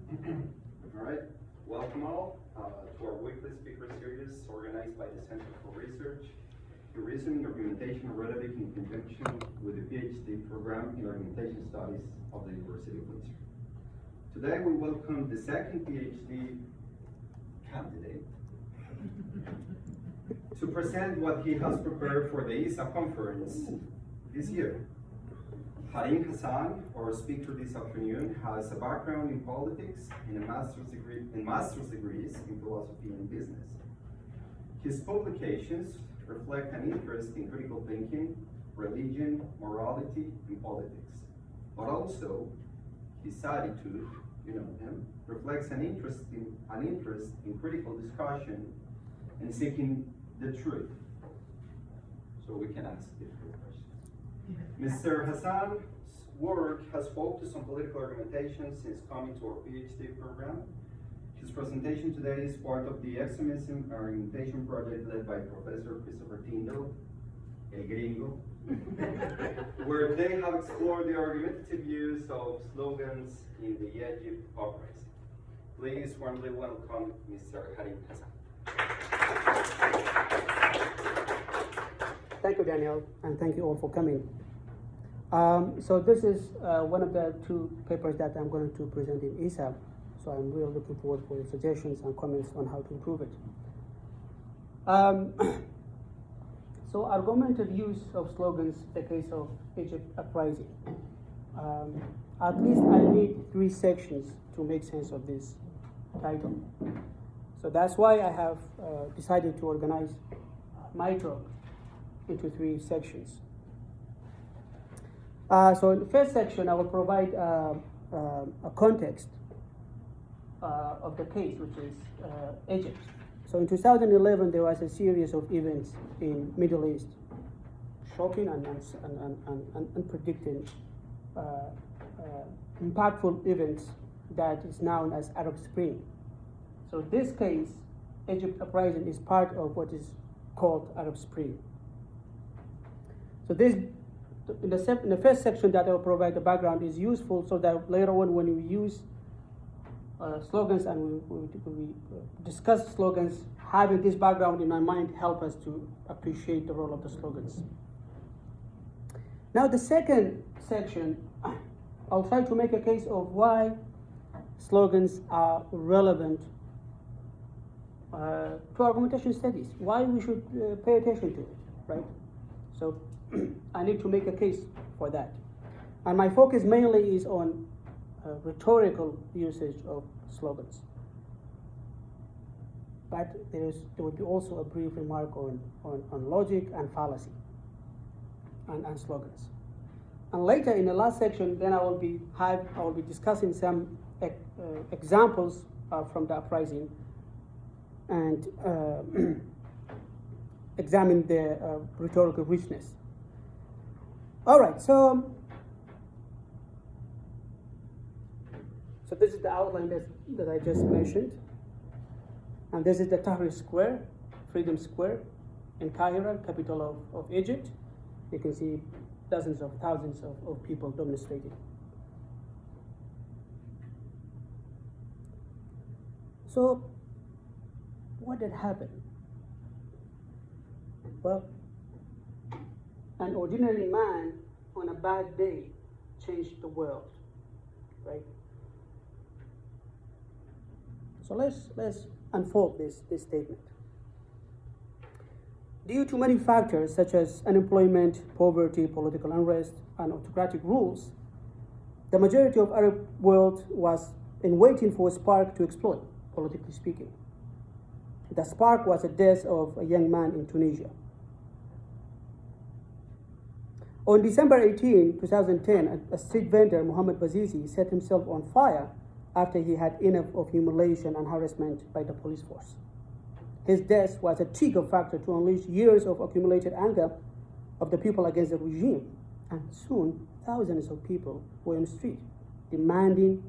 All right, welcome all to our weekly speaker series organized by the Center for Research, Tourism, Argumentation, and Rhetoric in conjunction with the PhD program in Argumentation Studies of the University of Windsor. Today we welcome the second PhD candidate to present what he has prepared for the ISA conference this year. Hărēm Hassan, our speaker this afternoon, has a background in politics and master's degrees in philosophy and business. His publications reflect an interest in critical thinking, religion, morality, and politics. But also, his attitude, you know him, reflects an interest in critical discussion and seeking the truth. So we can ask difficult questions. Mr. Hassan's work has focused on political argumentation since coming to our PhD program. His presentation today is part of the Extremism Argumentation project led by Professor Christopher Tyndall, El Gringo, where they have explored the argumentative use of slogans in the Egypt Uprising. Please warmly welcome Mr. Hărēm Hassan. Thank you, Daniel, and thank you all for coming. So this is one of the two papers that I'm going to present in ISA. So I'm really looking forward for your suggestions and comments on how to improve it. So argumentative use of slogans, the case of Egypt Uprising. At least I need 3 sections to make sense of this title. So that's why I have decided to organize my talk into 3 sections. So in the first section, I will provide a context of the case, which is Egypt. So in 2011, there was a series of events in Middle East, shocking and unpredicted, impactful events that is known as Arab Spring. So this case, Egypt Uprising, is part of what is called Arab Spring. So this, in the first section that I will provide the background, is useful so that later on when we use slogans and we discuss slogans, having this background in my mind help us to appreciate the role of the slogans. Now the second section, I'll try to make a case of why slogans are relevant to argumentation studies, why we should pay attention to it, right? So I need to make a case for that. And my focus mainly is on rhetorical usage of slogans. But there will be also a brief remark on logic and fallacy and slogans. And later in the last section, then I will be discussing some examples from the uprising and examine their rhetorical richness. All right, so this is the outline that I just mentioned. And this is the Tahrir Square, Freedom Square in Cairo, capital of Egypt. You can see dozens of thousands of people demonstrating. So what did happen? Well, an ordinary man on a bad day changed the world, right? So let's unfold this statement. Due to many factors such as unemployment, poverty, political unrest, and autocratic rules, the majority of Arab world was in waiting for a spark to explode, politically speaking. The spark was the death of a young man in Tunisia. On December 18, 2010, a street vendor, Mohammed Bouazizi, set himself on fire after he had enough of humiliation and harassment by the police force. His death was a trigger factor to unleash years of accumulated anger of the people against the regime. And soon, thousands of people were in the street, demanding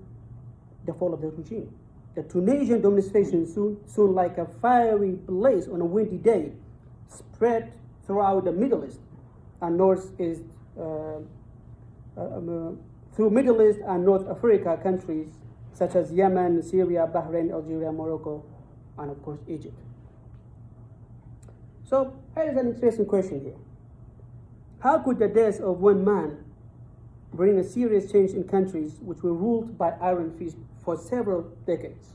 the fall of the regime. The Tunisian demonstration soon like a fiery blaze on a windy day, spread throughout the Middle East and through Middle East and North Africa countries such as Yemen, Syria, Bahrain, Algeria, Morocco, and of course Egypt. So here is an interesting question here. How could the death of one man bring a serious change in countries which were ruled by iron fists for several decades?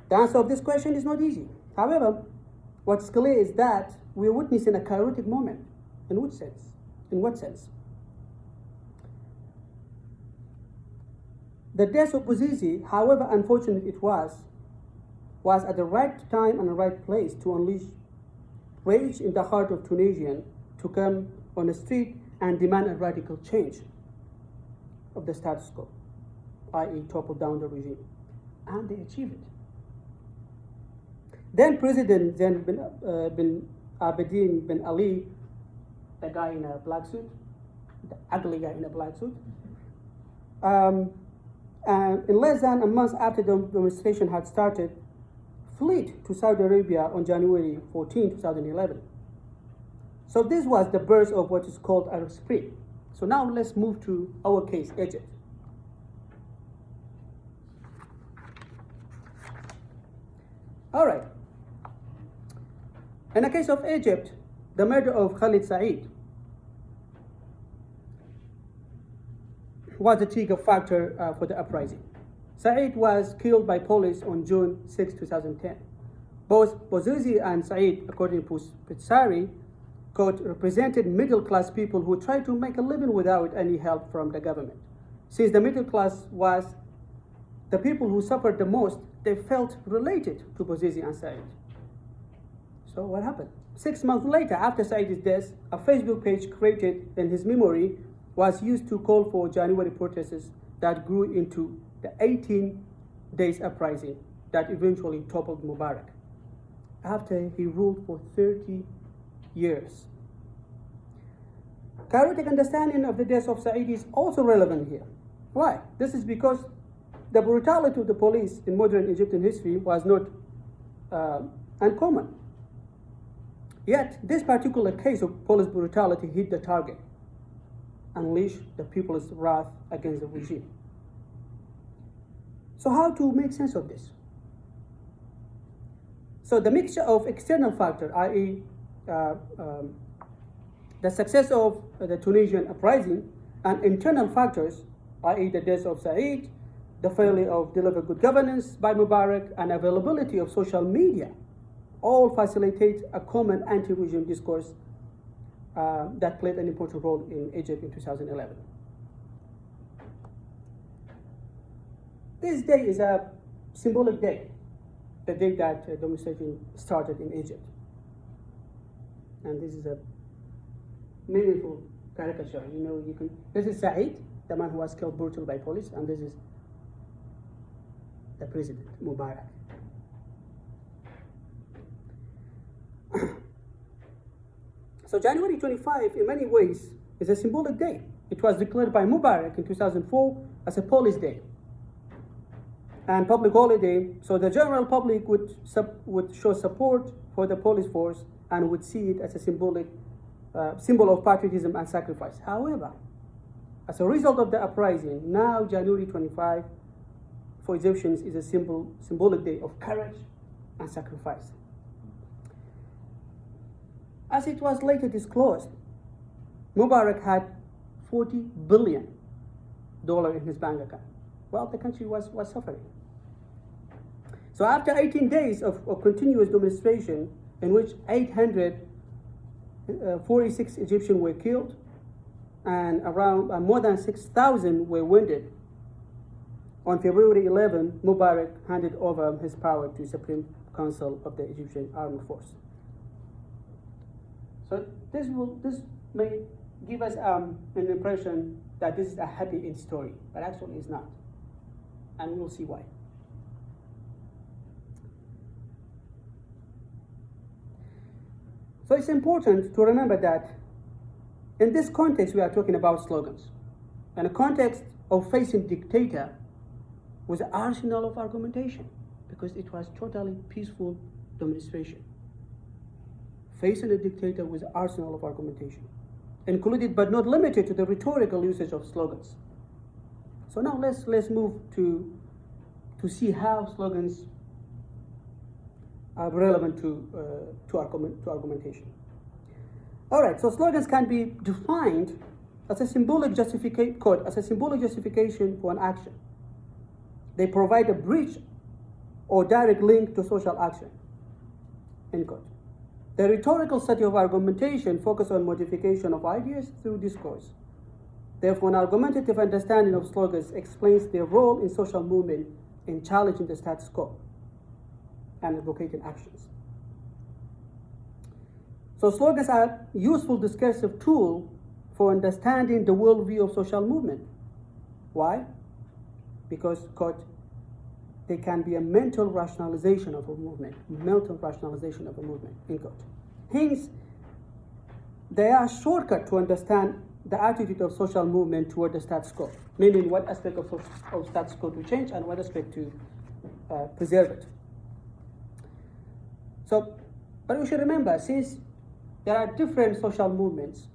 The answer of this question is not easy. However, what's clear is that we're witnessing a chaotic moment. In what sense? In what sense? The death of Bouazizi, however unfortunate it was at the right time and the right place to unleash rage in the heart of Tunisians to come on the street and demand a radical change of the status quo, i.e. topple down the regime. And they achieved it. Then President bin Abedin bin Ali, the guy in a black suit, the ugly guy in a black suit, in less than a month after the demonstration had started, fled to Saudi Arabia on January 14, 2011. So this was the birth of what is called Arab Spring. So now let's move to our case, Egypt. All right. In the case of Egypt, the murder of Khalid Said was a trigger factor for the uprising. Said was killed by police on June 6, 2010. Both Bouazizi and Said, according to Pizzari, quote, represented middle-class people who tried to make a living without any help from the government. Since the middle class was the people who suffered the most, they felt related to Bouazizi and Said. So what happened? 6 months later, after Said's death, a Facebook page created in his memory was used to call for January protests that grew into the 18 days uprising that eventually toppled Mubarak after he ruled for 30 years. Chaotic understanding of the death of Said is also relevant here. Why? This is because the brutality of the police in modern Egyptian history was not uncommon. Yet, this particular case of police brutality hit the target, unleashed the people's wrath against the regime. So how to make sense of this? So the mixture of external factors, i.e. The success of the Tunisian uprising, and internal factors, i.e. the death of Said, the failure of deliver good governance by Mubarak, and availability of social media, all facilitate a common anti-regime discourse that played an important role in Egypt in 2011. This day is a symbolic day, the day that demonstration started in Egypt. And this is a meaningful caricature. You know, this is Said, the man who was killed brutally by police, and this is the president, Mubarak. So January 25, in many ways, is a symbolic day. It was declared by Mubarak in 2004 as a police day and public holiday, so the general public would show support for the police force and would see it as a symbol of patriotism and sacrifice. However, as a result of the uprising, now January 25 for Egyptians is a symbolic day of courage and sacrifice. As it was later disclosed, Mubarak had $40 billion in his bank account. Well, the country was suffering. So after 18 days of continuous demonstration, in which 846 Egyptians were killed and around more than 6,000 were wounded, on February 11, Mubarak handed over his power to the Supreme Council of the Egyptian Armed Force. So this may give us an impression that this is a happy story, but actually it's not. And we'll see why. So it's important to remember that in this context we are talking about slogans. In a context of facing dictator was an arsenal of argumentation, because it was totally peaceful demonstration. Facing a dictator was an arsenal of argumentation, included but not limited to the rhetorical usage of slogans. So now let's move to see how slogans are relevant to argumentation. All right, so slogans can be defined as a symbolic justification for an action. They provide a bridge or direct link to social action. End quote. The rhetorical study of argumentation focuses on modification of ideas through discourse. Therefore, an argumentative understanding of slogans explains their role in social movement in challenging the status quo and advocating actions. So slogans are a useful discursive tool for understanding the worldview of social movement. Why? Because, quote, they can be a mental rationalization of a movement, end quote. Hence, they are a shortcut to understand the attitude of social movement toward the status quo, meaning what aspect of status quo to change and what aspect to preserve it. So, but we should remember, since there are different social movements,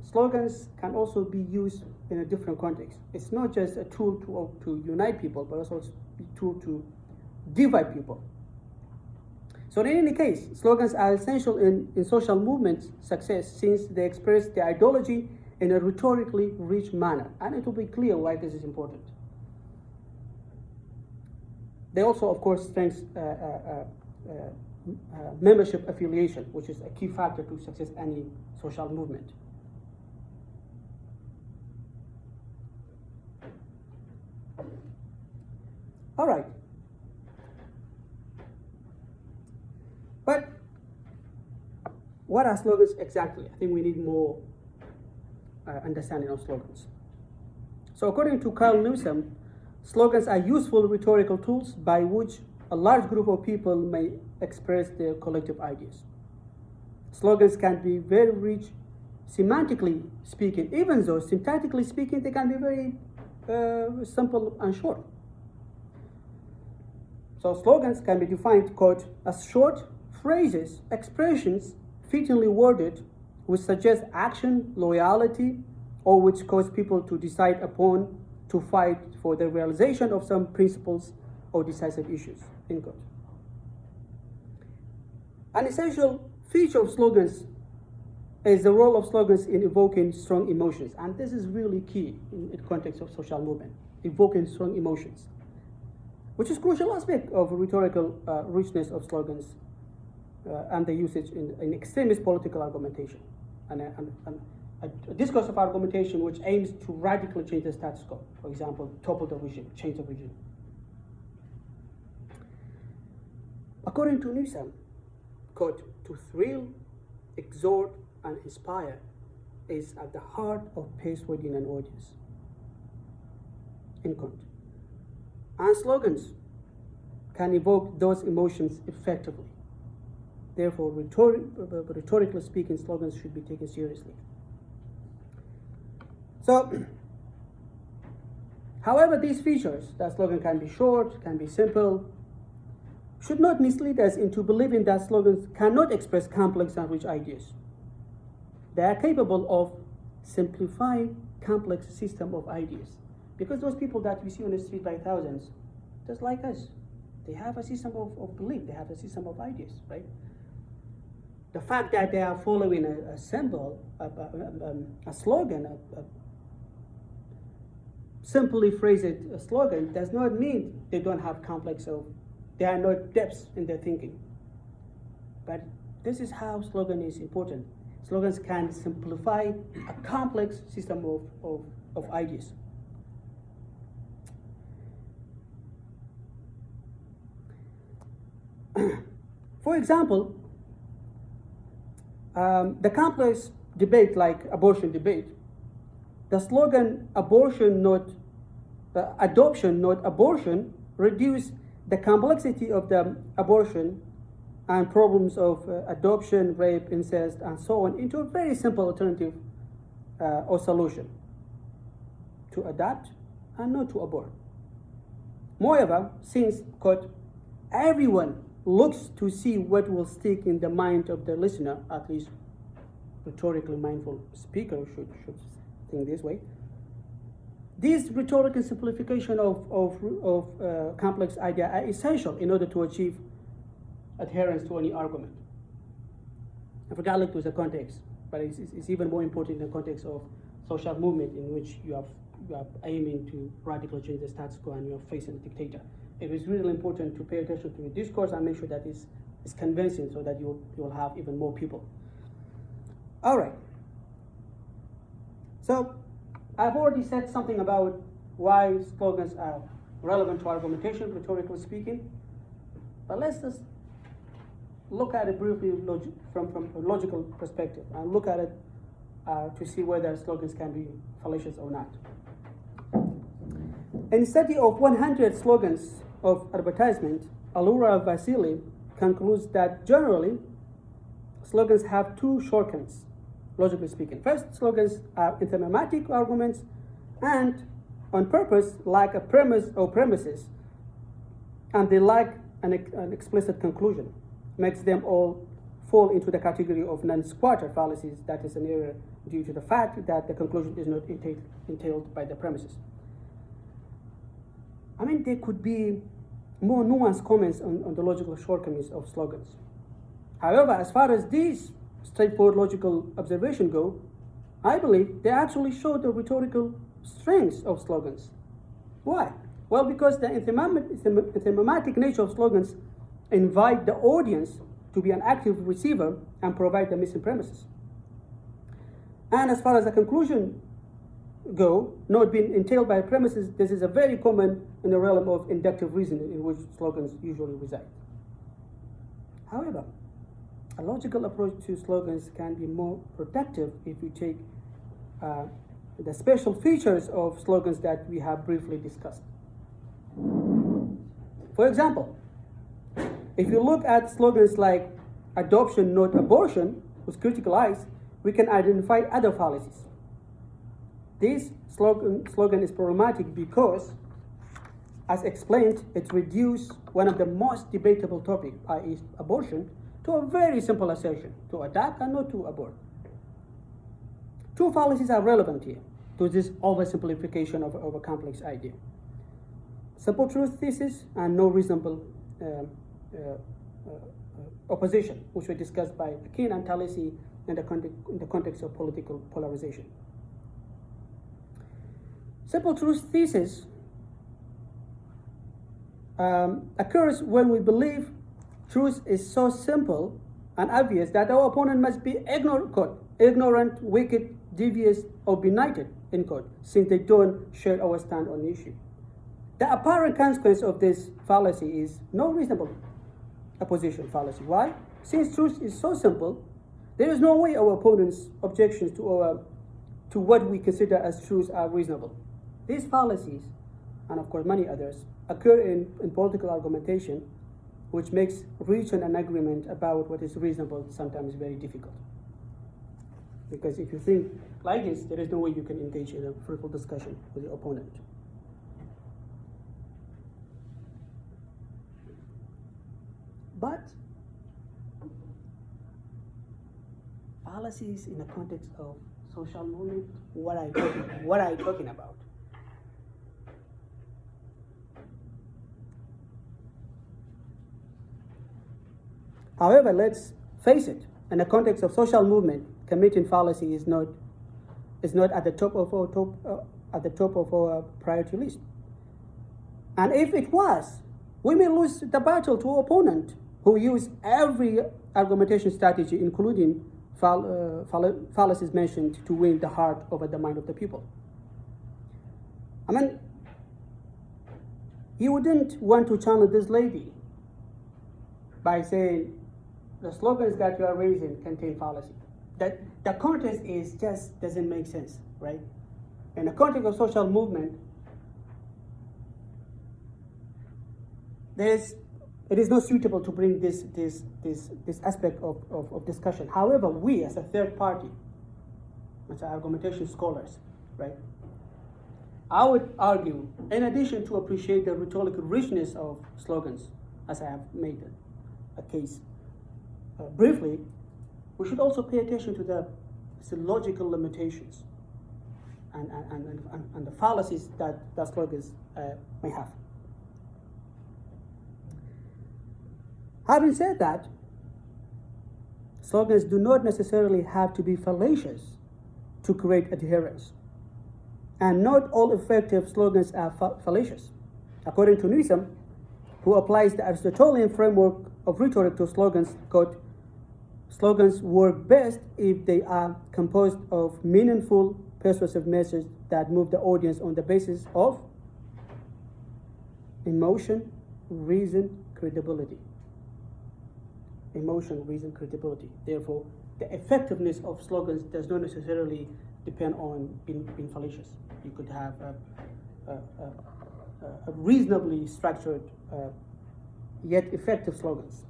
slogans can also be used in a different context. It's not just a tool to unite people, but also a tool to divide people. So in any case, slogans are essential in social movement success, since they express the ideology in a rhetorically rich manner. And it will be clear why this is important. They also, of course, strengthen membership affiliation, which is a key factor to success any social movement. All right. But what are slogans exactly? I think we need more understanding of slogans. So according to Carl Newsom, slogans are useful rhetorical tools by which a large group of people may express their collective ideas. Slogans can be very rich semantically speaking, even though syntactically speaking they can be very simple and short. So slogans can be defined, quote, as short phrases, expressions fittingly worded which suggest action, loyalty, or which cause people to decide upon to fight for the realization of some principles or decisive issues, end quote. An essential feature of slogans is the role of slogans in evoking strong emotions, and this is really key in the context of social movement, evoking strong emotions, which is a crucial aspect of rhetorical richness of slogans and the usage in extremist political argumentation, and a discourse of argumentation which aims to radically change the status quo, for example, topple the regime, change the regime. According to Newsom, quote, to thrill, exhort, and inspire is at the heart of persuading an audience, end quote. And slogans can evoke those emotions effectively. Therefore, rhetorically speaking, slogans should be taken seriously. So, however, these features, that slogan can be short, can be simple, should not mislead us into believing that slogans cannot express complex and rich ideas. They are capable of simplifying complex system of ideas. Because those people that we see on the street by thousands, just like us, they have a system of belief, they have a system of ideas, right? The fact that they are following a symbol, a slogan, a simply phrased slogan, does not mean they don't have complex or there are no depths in their thinking. But this is how slogan is important. Slogans can simplify a complex system of ideas. For example, the complex debate like abortion debate, the slogan adoption not abortion reduce the complexity of the abortion and problems of adoption, rape, incest, and so on into a very simple alternative or solution: to adopt and not to abort. Moreover, since, quote, everyone looks to see what will stick in the mind of the listener, at least rhetorically mindful speaker should think this way, This rhetorical simplification of complex ideas are essential in order to achieve adherence to any argument. I forgot to the context, but it's even more important in the context of social movement in which you are aiming to radically change the status quo and you are facing a dictator. It is really important to pay attention to the discourse and make sure that it's convincing so that you'll have even more people. All right. So I've already said something about why slogans are relevant to argumentation, rhetorically speaking, but let's just look at it briefly from a logical perspective and look at it to see whether slogans can be fallacious or not. In a study of 100 slogans of advertisement, Allura Vasily concludes that generally slogans have two shortcomings, logically speaking. First, slogans are anthematic arguments and on purpose lack a premise or premises, and they lack an explicit conclusion, makes them all fall into the category of non-squatter fallacies, that is an error due to the fact that the conclusion is not entailed by the premises. I mean, there could be more nuanced comments on the logical shortcomings of slogans. However, as far as these straightforward logical observations go, I believe they actually show the rhetorical strengths of slogans. Why? Well, because the anthematic nature of slogans invite the audience to be an active receiver and provide the missing premises. And as far as the conclusion go, not being entailed by premises, this is a very common in the realm of inductive reasoning in which slogans usually reside. However, a logical approach to slogans can be more productive if you take the special features of slogans that we have briefly discussed. For example, if you look at slogans like adoption, not abortion, with critical eyes, we can identify other fallacies. This slogan is problematic because, as explained, it reduces one of the most debatable topics, i.e. abortion, to a very simple assertion, to adopt and not to abort. Two fallacies are relevant here to this oversimplification of a complex idea. Simple truth thesis and no reasonable opposition, which were discussed by Akin and Talisi in the context of political polarization. Simple truth thesis occurs when we believe truth is so simple and obvious that our opponent must be ignorant, wicked, devious, or benighted, in quote, since they don't share our stand on the issue. The apparent consequence of this fallacy is no reasonable opposition fallacy. Why? Since truth is so simple, there is no way our opponent's objections to what we consider as truth are reasonable. These fallacies, and of course many others, occur in political argumentation, which makes reaching an agreement about what is reasonable sometimes very difficult. Because if you think like this, there is no way you can engage in a fruitful discussion with your opponent. But fallacies in the context of social movement, what are you talking about? However, let's face it, in the context of social movement, committing fallacy is not at the top of our priority list. And if it was, we may lose the battle to our opponent who use every argumentation strategy, including fallacies mentioned, to win the heart over the mind of the people. I mean, you wouldn't want to challenge this lady by saying the slogans that you are raising contain fallacy. That the context is just doesn't make sense, right? In the context of social movement, it is not suitable to bring this aspect of discussion. However, we as a third party, as argumentation scholars, right, I would argue, in addition to appreciate the rhetorical richness of slogans, as I have made a case briefly, we should also pay attention to the logical limitations. and the fallacies that slogans may have. Having said that, slogans do not necessarily have to be fallacious to create adherence. And not all effective slogans are fallacious. According to Dewsum, who applies the Aristotelian framework of rhetoric to slogans, quote, slogans work best if they are composed of meaningful, persuasive messages that move the audience on the basis of emotion, reason, credibility. Emotion, reason, credibility. Therefore, the effectiveness of slogans does not necessarily depend on being fallacious. You could have a reasonably structured yet effective slogans.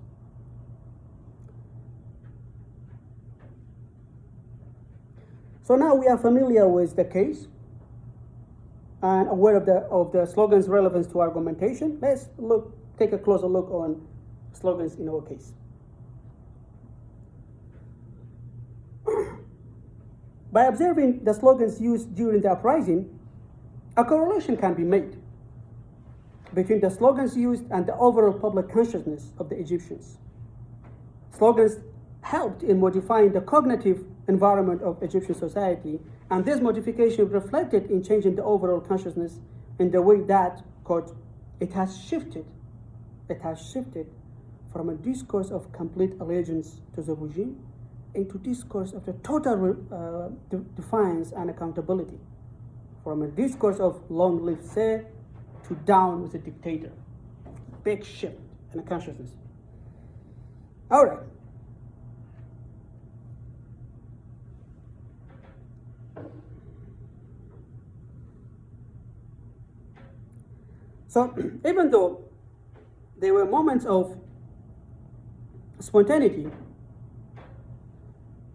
So now we are familiar with the case and aware of the slogan's relevance to argumentation. Let's take a closer look on slogans in our case. By observing the slogans used during the uprising, a correlation can be made between the slogans used and the overall public consciousness of the Egyptians. Slogans helped in modifying the cognitive environment of Egyptian society, and this modification reflected in changing the overall consciousness in the way that, quote, it has shifted from a discourse of complete allegiance to the regime into discourse of the total defiance and accountability, from a discourse of long live say to down with the dictator. Big shift in the consciousness. All right. So even though there were moments of spontaneity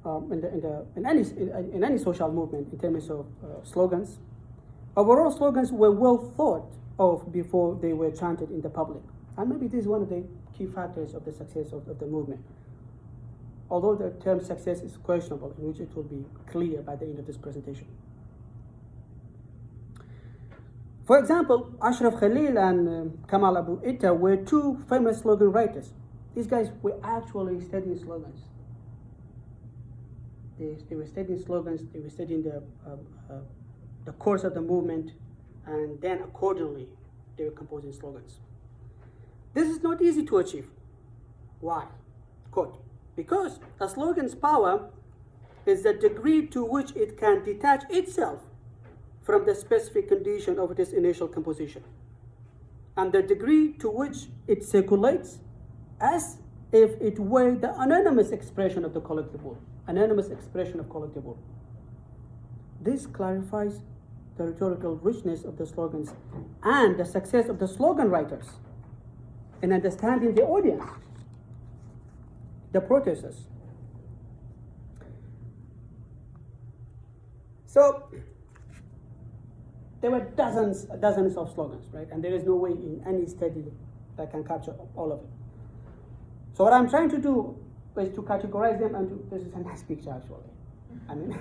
in any social movement in terms of slogans, overall slogans were well thought of before they were chanted in the public. And maybe this is one of the key factors of the success of the movement. Although the term success is questionable, in which it will be clear by the end of this presentation. For example, Ashraf Khalil and Kamal Abu Itta were two famous slogan writers. These guys were actually studying slogans. They were studying slogans, they were studying the course of the movement, and then accordingly, they were composing slogans. This is not easy to achieve. Why? Quote, because a slogan's power is the degree to which it can detach itself from the specific condition of its initial composition, and the degree to which it circulates as if it were the anonymous expression of the collective will. Anonymous expression of collective will. This clarifies the rhetorical richness of the slogans and the success of the slogan writers in understanding the audience, the protesters. So there were dozens of slogans, right? And there is no way in any study that can capture all of it. So what I'm trying to do is to categorize them, and this is a nice picture actually. I mean,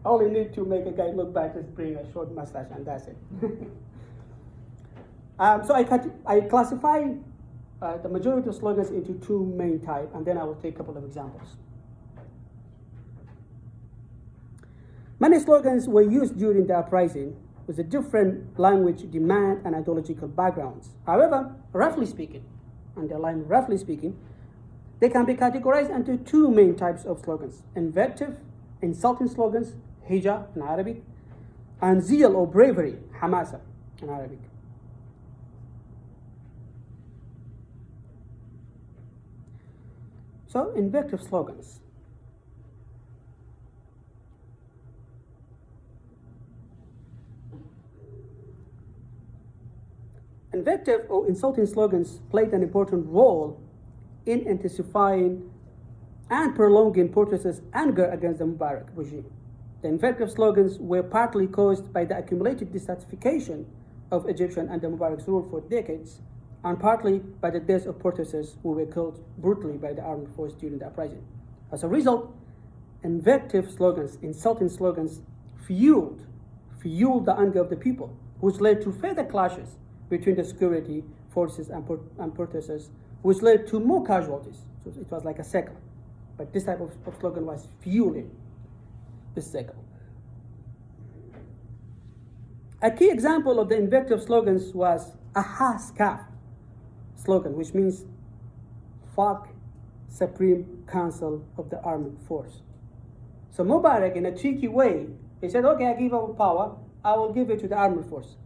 all you need to make a guy look back is bring a short mustache, and that's it. So I classify the majority of slogans into two main types, and then I will take a couple of examples. Many slogans were used during the uprising with a different language, demand, and ideological backgrounds. However, roughly speaking, underline roughly speaking, they can be categorized into two main types of slogans: invective, insulting slogans, hija in Arabic, and zeal or bravery, hamasa in Arabic. So, invective slogans. Invective or insulting slogans played an important role in intensifying and prolonging protesters' anger against the Mubarak regime. The invective slogans were partly caused by the accumulated dissatisfaction of Egyptian and the Mubarak's rule for decades, and partly by the deaths of protesters who were killed brutally by the armed force during the uprising. As a result, invective slogans, insulting slogans, fueled the anger of the people, which led to further clashes between the security forces and protesters, which led to more casualties. So it was like a cycle. But this type of slogan was fueling this cycle. A key example of the invective slogans was aha scarf slogan, which means fuck Supreme Council of the Armed Force. So Mubarak, in a cheeky way, he said, okay, I give up power, I will give it to the armed force.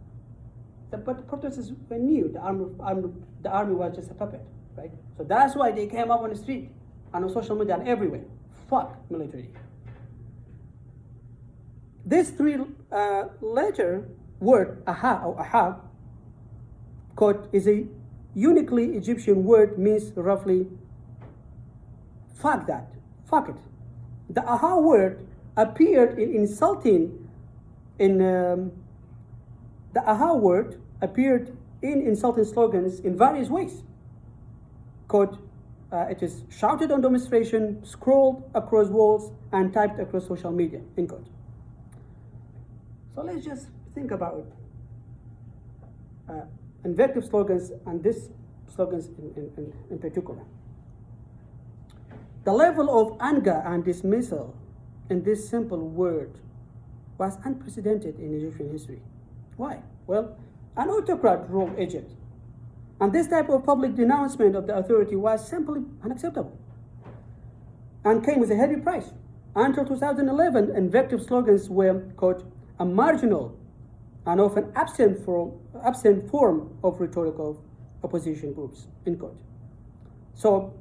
But the protesters knew the army was just a puppet, right? So that's why they came up on the street and on social media and everywhere. Fuck military. This three-letter word, aha or aha, quote, is a uniquely Egyptian word, means roughly fuck that, fuck it. The aha word appeared in insulting slogans in various ways. Quote, it is shouted on demonstration, scrolled across walls, and typed across social media, end quote. So let's just think about invective slogans and these slogans in particular. The level of anger and dismissal in this simple word was unprecedented in Egyptian history. Why? Well, an autocrat ruled Egypt, and this type of public denouncement of the authority was simply unacceptable and came with a heavy price. Until 2011, invective slogans were, quote, a marginal and often absent form of rhetorical opposition groups, end quote. So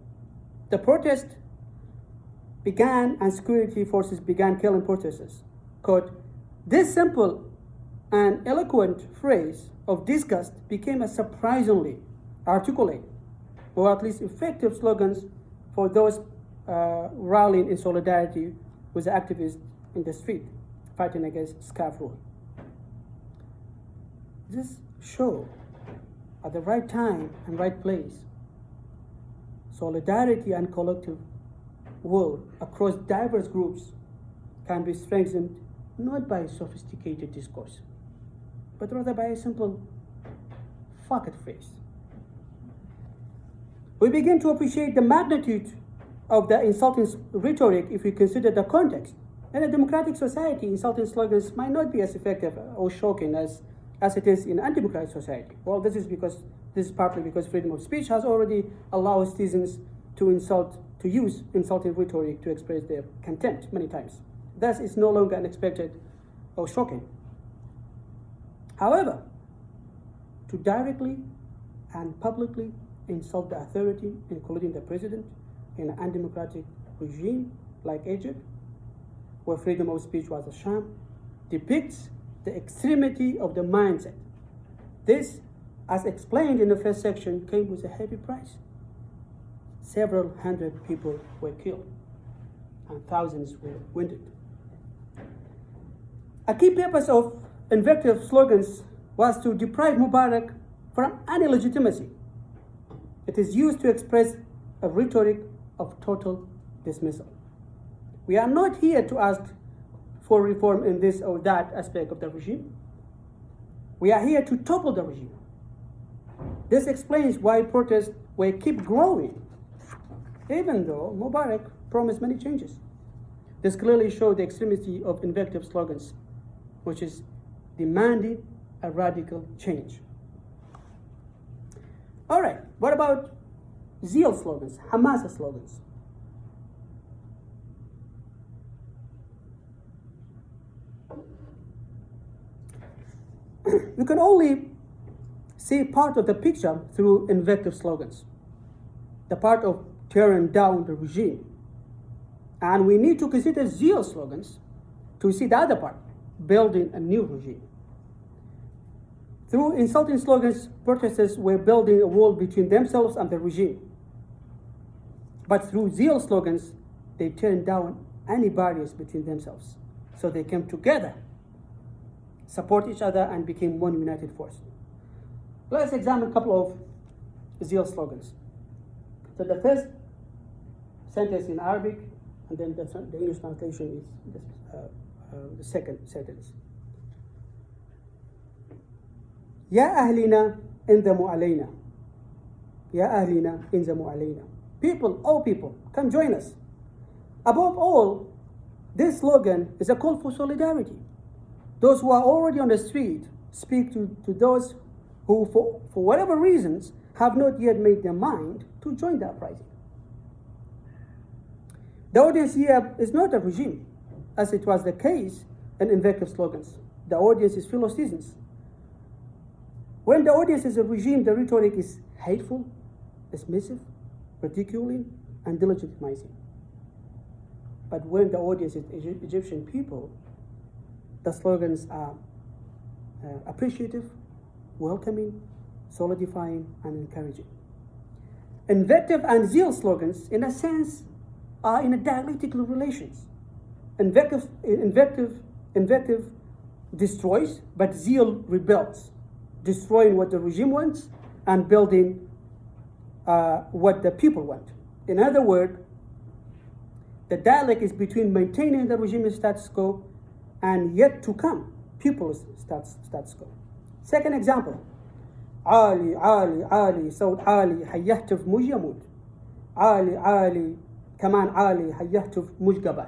the protest began and security forces began killing protesters. Quote, this simple and eloquent phrase of disgust became a surprisingly articulate, or at least effective slogans for those rallying in solidarity with the activists in the street fighting against scarf rule. This show, at the right time and right place, solidarity and collective will across diverse groups can be strengthened not by sophisticated discourse, but rather by a simple fuck it phrase. We begin to appreciate the magnitude of the insulting rhetoric if we consider the context. In a democratic society, insulting slogans might not be as effective or shocking as it is in an undemocratic society. Well, this is partly because freedom of speech has already allowed citizens to use insulting rhetoric to express their contempt many times. Thus, it's no longer unexpected or shocking. However, to directly and publicly insult the authority, including the president, in an undemocratic regime like Egypt, where freedom of speech was a sham, depicts the extremity of the mindset. This, as explained in the first section, came with a heavy price. Several hundred people were killed and thousands were wounded. A key purpose of invective slogans was to deprive Mubarak from any legitimacy. It is used to express a rhetoric of total dismissal. We are not here to ask for reform in this or that aspect of the regime. We are here to topple the regime. This explains why protests will keep growing, even though Mubarak promised many changes. This clearly showed the extremity of invective slogans, which is demanding a radical change. All right, what about zeal slogans, Hamas slogans? You can only see part of the picture through invective slogans, the part of tearing down the regime. And we need to consider zeal slogans to see the other part, building a new regime. Through insulting slogans, protesters were building a wall between themselves and the regime. But through zeal slogans, they turned down any barriers between themselves. So they came together, support each other, and became one united force. Let's examine a couple of zeal slogans. So the first sentence in Arabic, and then the English translation is the second sentence. يا أهلنا انضموا علينا. يا أهلنا انضموا علينا. People, all people, come join us. Above all, this slogan is a call for solidarity. Those who are already on the street speak to those who, for whatever reasons, have not yet made their mind to join the uprising. The audience here is not a regime, as it was the case in invective slogans. The audience is full of citizens. When the audience is a regime, the rhetoric is hateful, dismissive, ridiculing, and delegitimizing. But when the audience is Egyptian people, the slogans are appreciative, welcoming, solidifying, and encouraging. Invective and zeal slogans, in a sense, are in a dialectical relations. Invective destroys, but zeal rebels, destroying what the regime wants and building what the people want. In other words, the dialect is between maintaining the regime's status quo and yet to come, people's status quo. Second example, عالي عالي عالي صوت عالي هيهتف مش يموت. عالي عالي كمان عالي هيهتف مش جبل.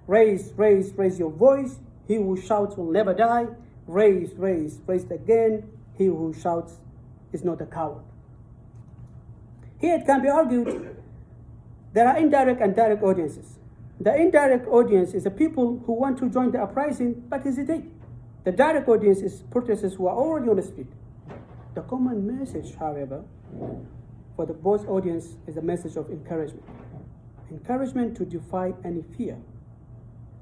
Raise, raise, raise your voice. He who shouts will never die. Raise, raise, raise again. He who shouts is not a coward. Here it can be argued there are indirect and direct audiences. The indirect audience is the people who want to join the uprising but hesitate. The direct audience is protesters who are already on the street. The common message, however, for the both audience is a message of encouragement. Encouragement to defy any fear,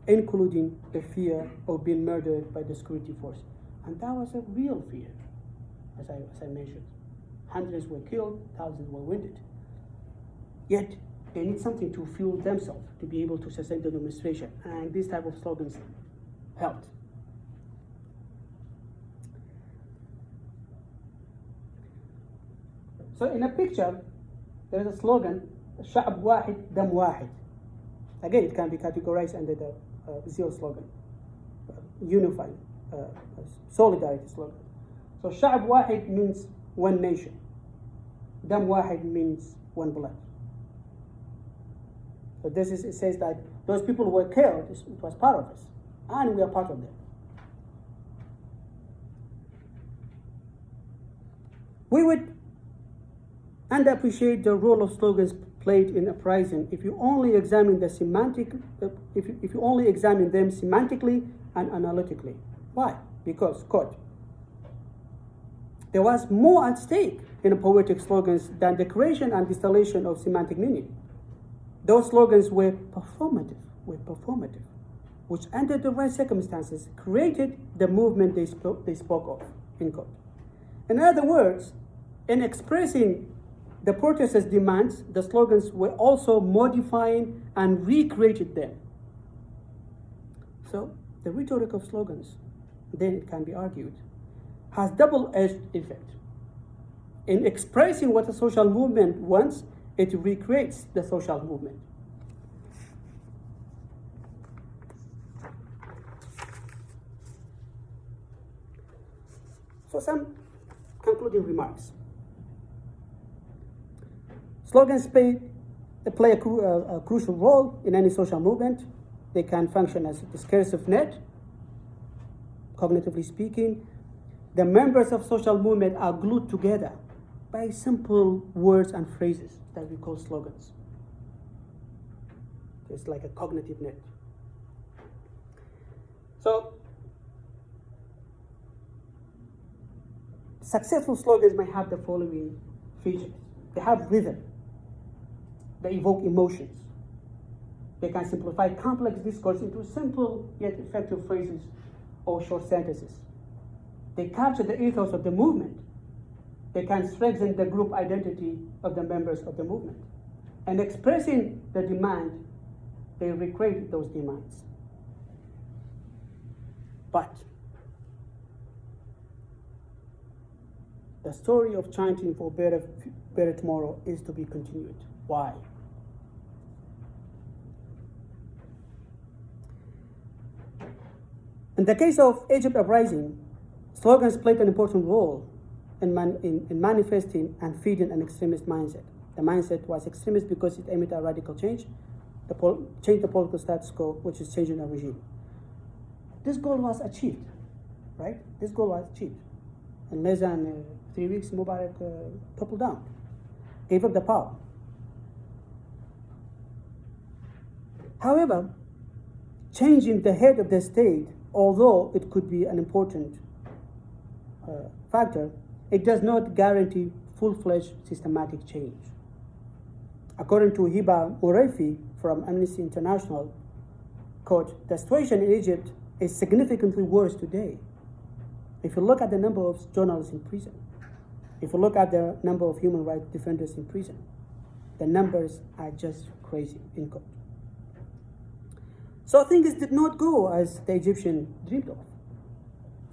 including the fear of being murdered by the security force. And that was a real fear, as I mentioned. Hundreds were killed, thousands were wounded. Yet, they need something to fuel themselves to be able to sustain the demonstration. And these type of slogans helped. So in a picture, there is a slogan, شعب واحد دم واحد. Again, it can be categorized under the zeal slogan, unifying, solidarity slogan. So شعب واحد means one nation. دم واحد means one blood. So it says that those people who were killed, it was part of us, and we are part of them. We would underappreciate the role of slogans played in uprising if you only examine them semantically and analytically. Why? Because, quote, there was more at stake in poetic slogans than the creation and distillation of semantic meaning. Those slogans were performative, which under the right circumstances created the movement they spoke of, end quote. In other words, in expressing the protesters' demands, the slogans were also modifying and recreated them. So the rhetoric of slogans, then it can be argued, has double-edged effect. In expressing what a social movement wants, it recreates the social movement. So some concluding remarks. Slogans play a crucial role in any social movement. They can function as a discursive net. Cognitively speaking, the members of social movement are glued together by simple words and phrases that we call slogans. It's like a cognitive net. So, successful slogans may have the following features. They have rhythm. They evoke emotions. They can simplify complex discourse into simple yet effective phrases or short sentences. They capture the ethos of the movement. They can strengthen the group identity of the members of the movement. And expressing the demand, they recreate those demands. But the story of chanting for better tomorrow is to be continued. Why? In the case of Egypt Uprising, slogans played an important role in manifesting and feeding an extremist mindset. The mindset was extremist because it aimed at radical change, change the political status quo, which is changing the regime. This goal was achieved, right? This goal was achieved. In less than 3 weeks, Mubarak toppled down, gave up the power. However, changing the head of the state, although it could be an important factor, it does not guarantee full-fledged systematic change. According to Hiba Murayfi from Amnesty International, quote, the situation in Egypt is significantly worse today. If you look at the number of journalists in prison, if you look at the number of human rights defenders in prison, the numbers are just crazy, end quote. So things did not go as the Egyptians dreamed of.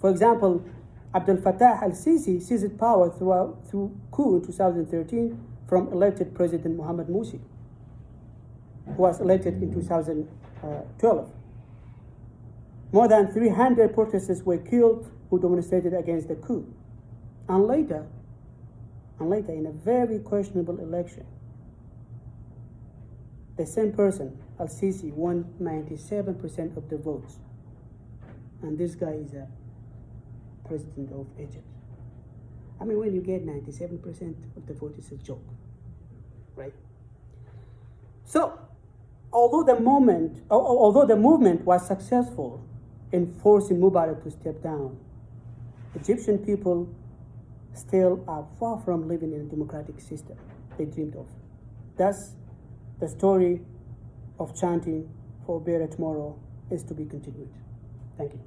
For example, Abdel Fattah al-Sisi seized power through coup in 2013 from elected President Mohamed Morsi, who was elected in 2012. More than 300 protesters were killed who demonstrated against the coup. And later, in a very questionable election, the same person, al-Sisi, won 97% of the votes. And this guy is a president of Egypt. I mean, when you get 97% of the vote, it's a joke, right? So, although the movement was successful in forcing Mubarak to step down, Egyptian people still are far from living in a democratic system they dreamed of. Thus, the story of chanting for a better tomorrow is to be continued. Thank you.